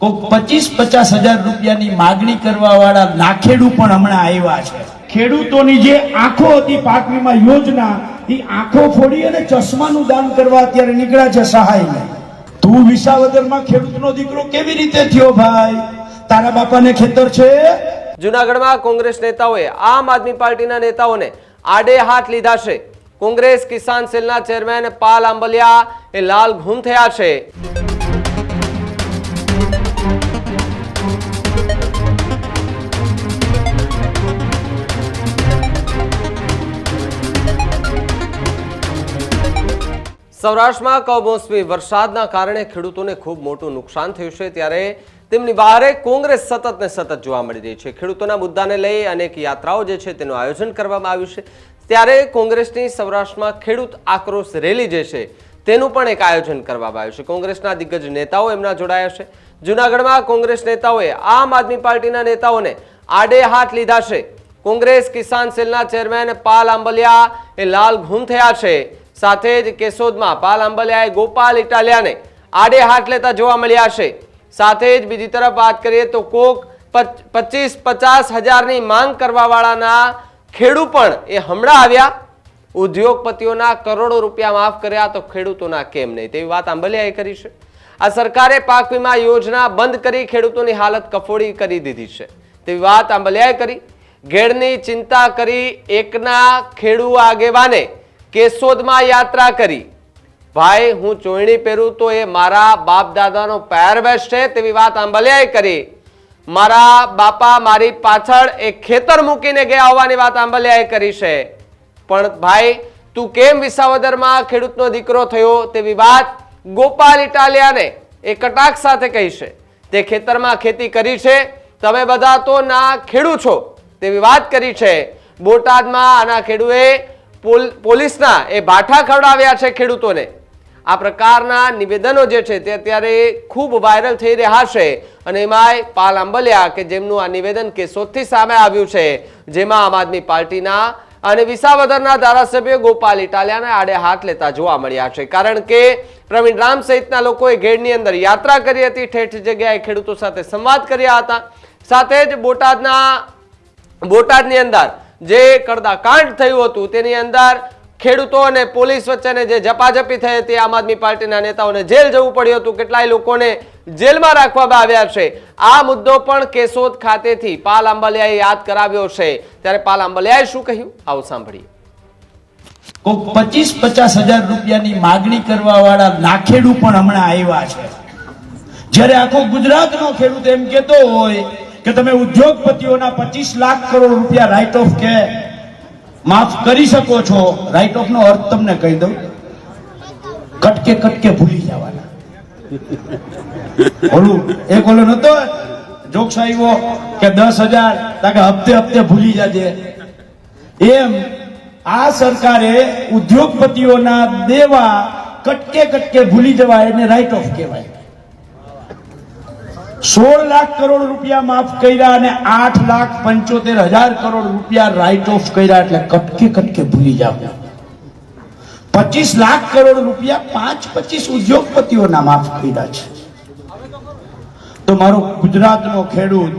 કોઈ 25-50 હજાર રૂપિયાની માગણી કરવા વાળા નાખેડું પણ હમણાં આવ્યા છે। ખેડૂતોની જે આંખો હતી પાક વીમા યોજના, એ આંખો ફોડી અને ચશ્માનું દાન કરવા અત્યારે નીકળ્યા છે સહાયને। તું વિસાવદરમાં ખેડૂતનો દીકરો કેવી રીતે થયો ભાઈ? તારા બાપાને ખેતર છે? જૂનાગઢમાં કોંગ્રેસ નેતાઓએ આમ આદમી પાર્ટીના નેતાઓને આડે હાથ લીધા છે। કોંગ્રેસ કિસાન સેલના ચેરમેન પાલ આંબલિયા એ લાલ ઘૂમ થયા છે। સૌરાષ્ટ્રમાં કમોસમી વરસાદના કારણે ખેડૂતોને ખૂબ મોટું નુકસાન થયું છે, ત્યારે તેમની બહારે કોંગ્રેસ સતત ને સતત જોવા મળી રહી છે। ખેડૂતોના મુદ્દાને લઈ અનેક યાત્રાઓ જે છે તેનું આયોજન કરવામાં આવ્યું છે, ત્યારે કોંગ્રેસની સૌરાષ્ટ્રમાં ખેડૂત આક્રોશ રેલી જે છે તેનું પણ એક આયોજન કરવામાં આવ્યું છે। કોંગ્રેસના દિગ્ગજ નેતાઓ એમના જોડાયા છે। જૂનાગઢમાં કોંગ્રેસ નેતાઓએ આમ આદમી પાર્ટીના નેતાઓને આડે હાથ લીધા છે। કોંગ્રેસ કિસાન સેલના ચેરમેન પાલ આંબલિયા એ લાલ ઘૂમ થયા છે। સાથે જ કેશોદમાં પાલ આંબલિયાએ ગોપાલ ઇટાલિયાને આડે હાથ લેતા જોવા મળ્યા છે। સાથે જ બીજી તરફ વાત કરીએ તો કોક 25-50 હજારની માંગ કરવા વાળાના ખેડૂત પણ એ હમણાં આવ્યા। ઉદ્યોગપતિઓના કરોડો રૂપિયા માફ કર્યા તો ખેડૂતોના કેમ નહીં, તેવી વાત આંબલિયાએ કરી છે। આ સરકારે પાક વીમા યોજના બંધ કરી ખેડૂતોની હાલત કફોડી કરી દીધી છે, તેવી વાત આંબલિયાએ કરી। ઘેડની ચિંતા કરી એકના ખેડૂ આગેવાને કેશોદમાં યાત્રા કરી। ભાઈ હું ચોયણી પહેરું તો એ મારા બાપ દાદાનો પહેરવેશ છે, તેવી વાત આંબલિયાએ કરી। મારા બાપા મારી પાછળ એક ખેતર મૂકીને ગયા હોવાની વાત આંબલિયાએ કરી છે, પણ ભાઈ તું કેમ વિસાવદરમાં ખેડૂતનો દીકરો થયો, તેવી વાત ગોપાલ ઇટાલિયાને એ કટાક્ષ સાથે કહી છે। તે ખેતરમાં ખેતી કરી છે, તમે બધા તો ના ખેડૂત છો, તેવી વાત કરી છે। બોટાદમાં આના ખેડૂએ પોલીસના એ ભાઠા ખવડાવ્યા છે ખેડૂતોને। આ પ્રકારના નિવેદનો જે છે તે અત્યારે ખૂબ વાયરલ થઈ રહ્યા છે, અને એમાંય પાલ આંબલિયા કે જેમનું આ નિવેદન કેશોદથી સામે આવ્યું છે, જેમાં આમ આદમી પાર્ટીના અને વિસાવદરના ધારાસભ્ય ગોપાલ ઇટાલિયાને આડે હાથ લેતા જોવા મળ્યા છે। કારણ કે પ્રવીણ રામ સહિતના લોકોએ ઘેડની અંદર યાત્રા કરી હતી, ઠેઠ જગ્યાએ ખેડૂતો સાથે સંવાદ કર્યા હતા। સાથે જ બોટાદની અંદર જે કડદાકાંડ થયું હતું તેની અંદર ખેડૂતો અને પોલીસ વચ્ચેને જે ઝપાઝપી થઈ હતી, આમ આદમી પાર્ટીના નેતાઓને જેલ જવું પડ્યું હતું, કેટલાય લોકોને જેલમાં રાખવામાં આવ્યા છે। આ મુદ્દો પણ કેશોદ ખાતેથી પાલ આંબલિયાએ યાદ કરાવ્યો છે। ત્યારે પાલ આંબલિયાએ શું કહ્યું આવું સાંભળીએ। કોઈ 25-50 હજાર રૂપિયાની માગણી કરવા વાળા નાખેડું પણ હમણાં આવ્યા છે। જ્યારે આખો ગુજરાતનો ખેડૂત એમ કહેતો હોય કે તમે ઉદ્યોગપતિઓના 25 લાખ કરોડ રૂપિયા રાઇટ ઓફ કે માફ કરી શકો છો। રાઇટ ઓફ નો અર્થ તમને કહી દઉં, કટકે કટકે ભૂલી જવાના। ઓલો નતો જોક્સ આવ્યો કે 10,000 તાકે હપ્તે હપ્તે ભૂલી જાજે, એમ આ સરકારે ઉદ્યોગપતિઓના દેવા કટકે કટકે ભૂલી જવાય એને રાઇટ ઓફ કહેવાય। 16 લાખ કરોડ રૂપિયા માફ કર્યા અને 8,75,000 કરોડ રૂપિયા રાઇટ ઓફ કર્યા, એટલે કટકે કટકે ભૂલી જાવ। 25 લાખ કરોડ રૂપિયા 25 ઉદ્યોગપતિઓના માફ કર્યા છે। તો મારો ગુજરાતનો ખેડૂત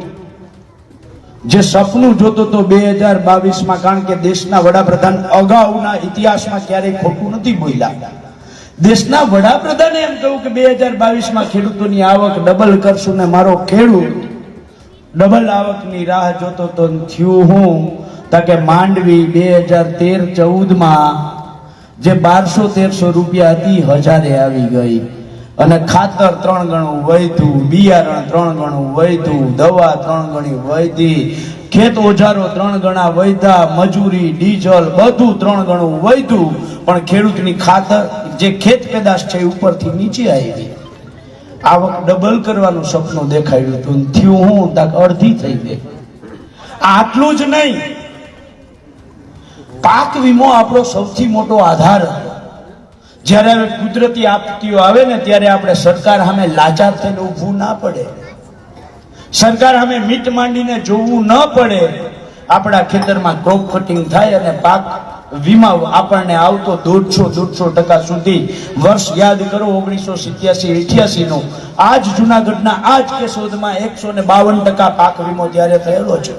જે સપનું જોતો તો 2022માં, કારણ કે દેશના વડાપ્રધાન અગાઉના ઇતિહાસમાં ક્યારેય ખોટું નથી બોલ્યા। દેશના વડાપ્રધાને એમ કહ્યું કે 2022માં ખેડૂતોની આવક ડબલ કરશું, ને મારો ખેડૂત ડબલ આવકની રાહ જોતો તો થયું હું તાકે માંડવી 2013-14માં જે 1200-1300 રૂપિયા હતી 1000 આવી ગઈ, અને ખાતર 3 ગણું વધ્યું, બિયારણ 3 ગણું વધ્યું, દવા 3 ગણી વધી, ખેત ઓજારો 3 ગણા વધ્યા, મજૂરી ડીઝલ બધું 3 ગણું વધ્યું, પણ ખેડૂતની ખાતર જે ખેત પેદાશ છે ઉપરથી નીચે આવી। આવક ડબલ કરવાનું સપનું દેખાડ્યું હતું, થયું હું તાક અડધી થઈ ગઈ। આટલું જ નહીં, પાક વીમો આપણો સૌથી મોટો આધાર હતો। જ્યારે કુદરતી આપત્તિઓ આવે ને ત્યારે આપણે સરકાર સામે લાચાર થઈને ઊભું ના પડે, સરકાર સામે મીટ માંડીને જોવું ન પડે। આપણા ખેતરમાં ક્રોપ કટિંગ થાય અને પાક વીમા આપણને આવતો 150% સુધી. વર્ષ યાદ કરો 1987-88 નું. આજ જુનાગઢના આજ કેશોદમાં 152% પાક વીમો ત્યારે થયેલો છે.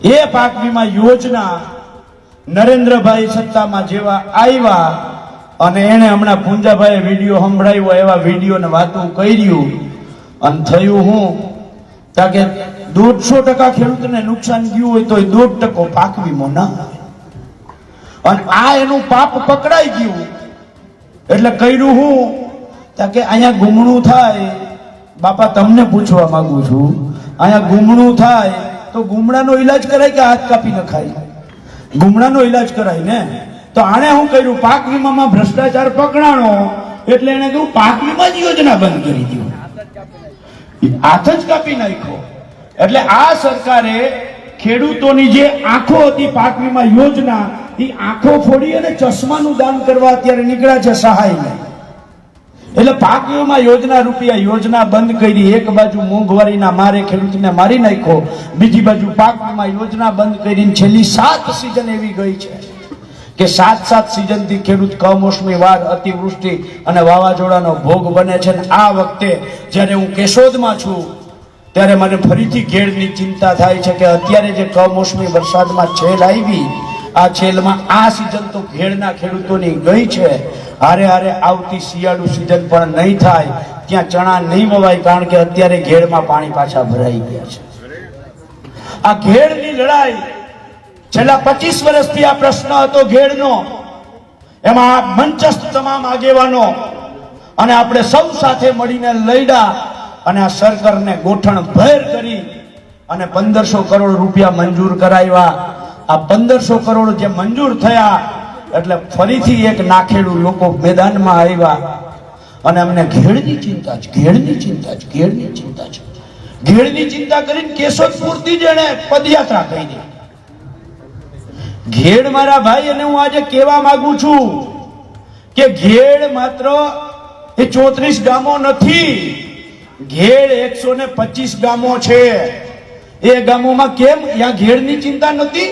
એ પાક વીમા યોજના નરેન્દ્રભાઈ સત્તામાં જેવા આવ્યા અને એને હમણાં પુંજાભાઈએ વિડીયો સંભળાવ્યો, એવા વિડીયો ને વાતું કર્યું અને થયું હું કે 150% ખેડૂતને નુકસાન ગયું હોય તો 1% પાક વીમો ના આવે. અને આ એનું પાપ પકડાઈ ગયું એટલે કર્યું હું કે અહીંયા ગુમણું થાય. બાપા તમને પૂછવા માંગુ છું, અહીંયા ગુમણું થાય તો ગુમડાનો ઈલાજ કરાય કે હાથ કાપી નખાય? ગુમડાનો ઈલાજ કરાય ને. તો આણે શું કર્યું, પાક વીમામાં ભ્રષ્ટાચાર પકડાણો એટલે એને કહ્યું પાક વીમા યોજના બંધ કરી દીધું, હાથ જ કાપી નાખ્યો. એટલે આ સરકારે ખેડૂતોની જે આંખો હતી પાક વીમા યોજના, એ આંખો ફોડી અને ચશ્માનું દાન કરવા અત્યારે નીકળ્યા છે સહાયને. એટલે પાક વીમા યોજના રૂપિયા યોજના બંધ કરી. એક બાજુ મોંઘવારીના મારે ખેડૂતને મારી નાખ્યો, બીજી બાજુ પાક વીમા યોજના બંધ કરીને છેલ્લી 7 સિઝન એવી ગઈ છે કે 7 સિઝનથી ખેડૂત કમોસમી વાર, અતિવૃષ્ટિ અને વાવાઝોડાનો ભોગ બને છે. આ વખતે જ્યારે હું કેશોદમાં છું ત્યારે મને ફરીથી ઘેડની ચિંતા થાય છે કે અત્યારે જે કમોસમી વરસાદમાં છેલ આવી, આ છેલમાં આ સિઝન તો ઘેડના ખેડૂતોની ગઈ છે. હારે હારે આવતી શિયાળુ સિઝન પણ નહીં થાય, ત્યાં ચણા નહીં વવાય, કારણ કે અત્યારે ઘેડમાં પાણી પાછા ભરાઈ ગયા છે. આ ઘેડની લડાઈ છેલ્લા 25 વર્ષથી આ પ્રશ્ન હતો ઘેડનો. એમાં મંચસ્થ તમામ આગેવાનો અને આપણે સૌ સાથે મળીને લડ્યા અને આ સરકારને ગોઠણ ભેર કરી અને 1500 કરોડ રૂપિયા મંજૂર કરાવ્યા. આ 1500 કરોડ જે મંજૂર થયા એટલે ફરીથી એક નાખેડુ લોકો મેદાનમાં આવ્યા અને અમને ઘેડની ચિંતા છે, ઘેડની ચિંતા છે, ઘેડની ચિંતા છે. ઘેડની ચિંતા કરીને કેશોદ પૂરતી જ એને પદયાત્રા કરી. ઘેડ મારા ભાઈ, અને હું આજે કહેવા માંગુ છું કે ઘેડ માત્ર એ 34 ગામો નથી, ઘેડ 125 ગામો છે. એ ગામોમાં કેમ ત્યાં ઘેડની ચિંતા નથી?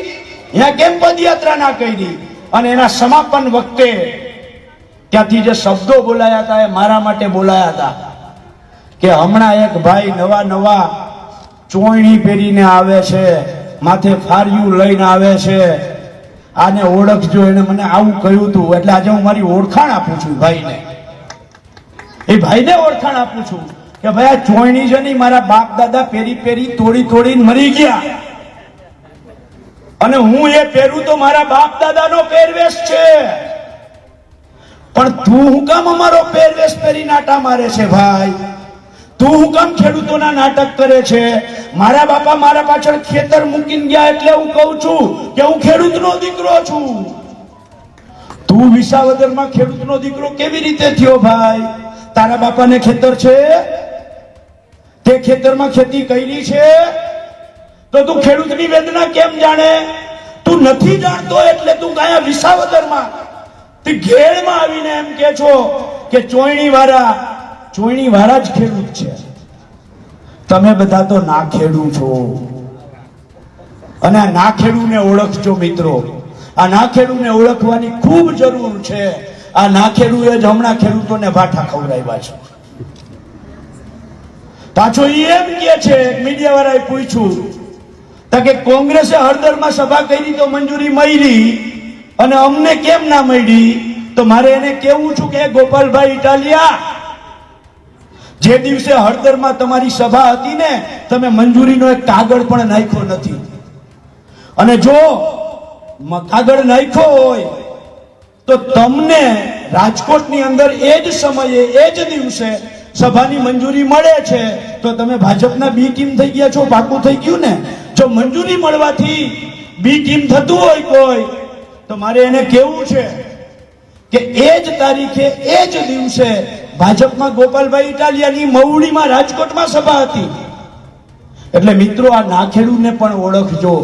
ત્યાં કેમ પદયાત્રા ના કરી? અને એના સમાપન વખતે ત્યાંથી જે શબ્દો બોલાયા હતા એ મારા માટે બોલાયા હતા કે હમણાં એક ભાઈ નવા ચોયણી પહેરીને આવે છે, માથે ફાર્યું લઈને આવે છે, આને ઓળખજો. એને મને આવું કહ્યું હતું. એટલે આજે હું મારી ઓળખાણ આપું છું ભાઈને, એ ભાઈને ઓળખાણ આપું છું કે ભાઈ આ ચોયણી છે નહીં, મારા બાપ દાદા પહેરી તોડીને મરી ગયા અને હું એ પહેરું તો મારા બાપ દાદાનો પહેરવેશ છે. પણ તું હું કામ અમારો પહેરવેશ પહેરી નાટા મારે છે ભાઈ? તું હું કામ ખેડૂતોના નાટક કરે છે? મારા બાપા મારા પાછળ ખેતર મૂકીને ગયા એટલે હું કહું છું કે હું ખેડૂતનો દીકરો છું. તું વિસાવદરમાં ખેડૂતનો દીકરો કેવી રીતે થયો ભાઈ? તારા બાપાને ખેતર છે? તે ખેતરમાં ખેતી કરી છે? તો તું ખેડૂતની વેદના કેમ જાણે? તું નથી જાણતો એટલે તું ગયા વિસાવદરમાં તે ઘેડમાં આવીને એમ કે છો કે ચોયણી વાળા જ ખેડૂત છે. તમે બધા તો ના ખેડૂ છો. અને આ ના ખેડૂને ઓળખજો મિત્રો. આ ના ખેડૂને ઓળખવાની ખૂબ જરૂર છે. આ ના ખેડૂએ જ હમણાં ખેડૂતોને ભાઠા ખવડાવ્યા છે. પાછો એમ કે છે, મીડિયા વાળાએ પૂછ્યું કે કોંગ્રેસે હળદરમાં સભા કરી તો મંજૂરી મળી અને અમને કેમ ના મળી? તો મારે એને કેવું છું કે ગોપાલભાઈ ઇટાલિયા, જે દિવસે હળદરમાં તમારી સભા હતી ને, તમે મંજૂરીનો એક કાગળ પણ નાખ્યો નથી. અને જો કાગળ નાખ્યો હોય તો તમને રાજકોટની અંદર એ જ સમયે એ જ દિવસે સભાની મંજૂરી મળે છે તો તમે ભાજપના બી ટીમ થઈ ગયા છો. પાકું થઈ ગયું ને? જો મંજૂરી મળવાથી બી ટીમ થતું હોય કોઈ, તો મારે એને કેવું છે કે એ જ તારીખે એ જ દિવસે ભાજપમાં ગોપાલભાઈ ઇટાલિયાની મવડીમાં રાજકોટમાં સભા હતી. એટલે મિત્રો આ નાખેડુને પણ ઓળખજો.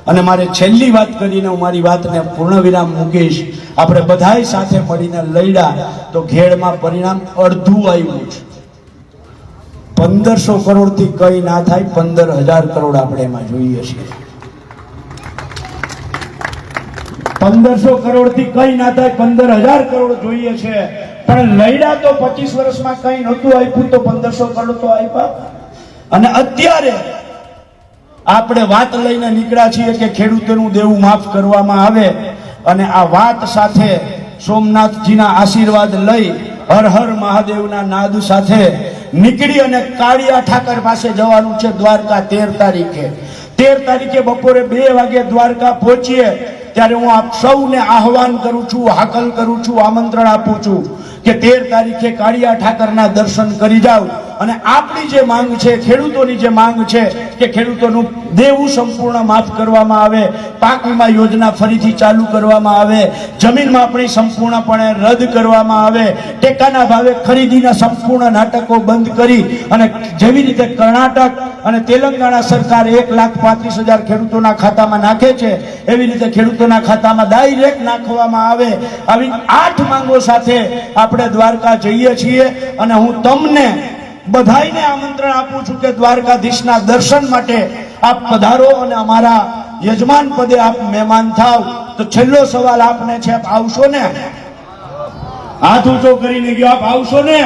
અને મારે છેલ્લી વાત કરીને હું મારી વાતને પૂર્ણ વિરામ મૂકીશ. આપણે બધાય સાથે મળીને લડ્યા તો ઘેડમાં પરિણામ અડધું આવ્યું છે. 1500 કરોડથી કઈ ના થાય, 15,000 કરોડ આપણે એમાં જોઈએ છીએ. 1500 કરોડ થી કઈ ના થાય, 15,000 કરોડ જોઈએ છે, પણ લડ્યા તો 25 વર્ષમાં કઈ નહોતું આપ્યું, તો 1500 કરોડ તો આપ્યા. અને અત્યારે આપણે વાત લઈને નીકળ્યા છીએ કે ખેડૂતોનું દેવું માફ કરવામાં આવે, અને આ વાત સાથે સોમનાથજીના આશીર્વાદ લઈ હર હર મહાદેવના નાદ સાથે નીકળી અને કાળિયા ઠાકર પાસે જવાનું છે દ્વારકા 13 તારીખે. 13 તારીખે બપોરે 2 વાગે દ્વારકા પહોંચીએ ત્યારે હું આપ સૌને આહવાન કરું છું, હાકલ કરું છું, આમંત્રણ આપું છું કે 13 તારીખે કાળિયા ઠાકરના દર્શન કરી જાવ. અને આપણી જે માંગ છે, ખેડૂતોની જે માંગ છે કે ખેડૂતોનું દેવું સંપૂર્ણ માફ કરવામાં આવે, પાક વીમા યોજના ફરીથી ચાલુ કરવામાં આવે, જમીન માપણી સંપૂર્ણપણે રદ કરવામાં આવે, ટેકાના ભાવે ખરીદીના સંપૂર્ણ નાટકો બંધ કરી અને જેવી રીતે કર્ણાટક અને તેલંગાણા સરકાર 1,35,000 ખેડૂતોના ખાતામાં નાખે છે, એવી રીતે ખેડૂતોના ખાતામાં ડાયરેક્ટ નાખવામાં આવે. આવી 8 માંગો સાથે આપણે દ્વારકા જઈએ છીએ. અને હું તમને બધાઈને આમંત્રણ આપું છું કે દ્વારકાધીશના દર્શન માટે આપ પધારો અને અમારા યજમાન પદે આપ મહેમાન થાવ. તો છેલ્લો સવાલ આપને છે, આપ આવશો ને? હાથ ઊંચો કરીને ગયો, આપ આવશો ને?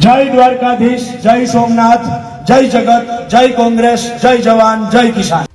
જય દ્વારકાધીશ, જય સોમનાથ, જય જગત, જય કોંગ્રેસ, જય જવાન, જય કિસાન.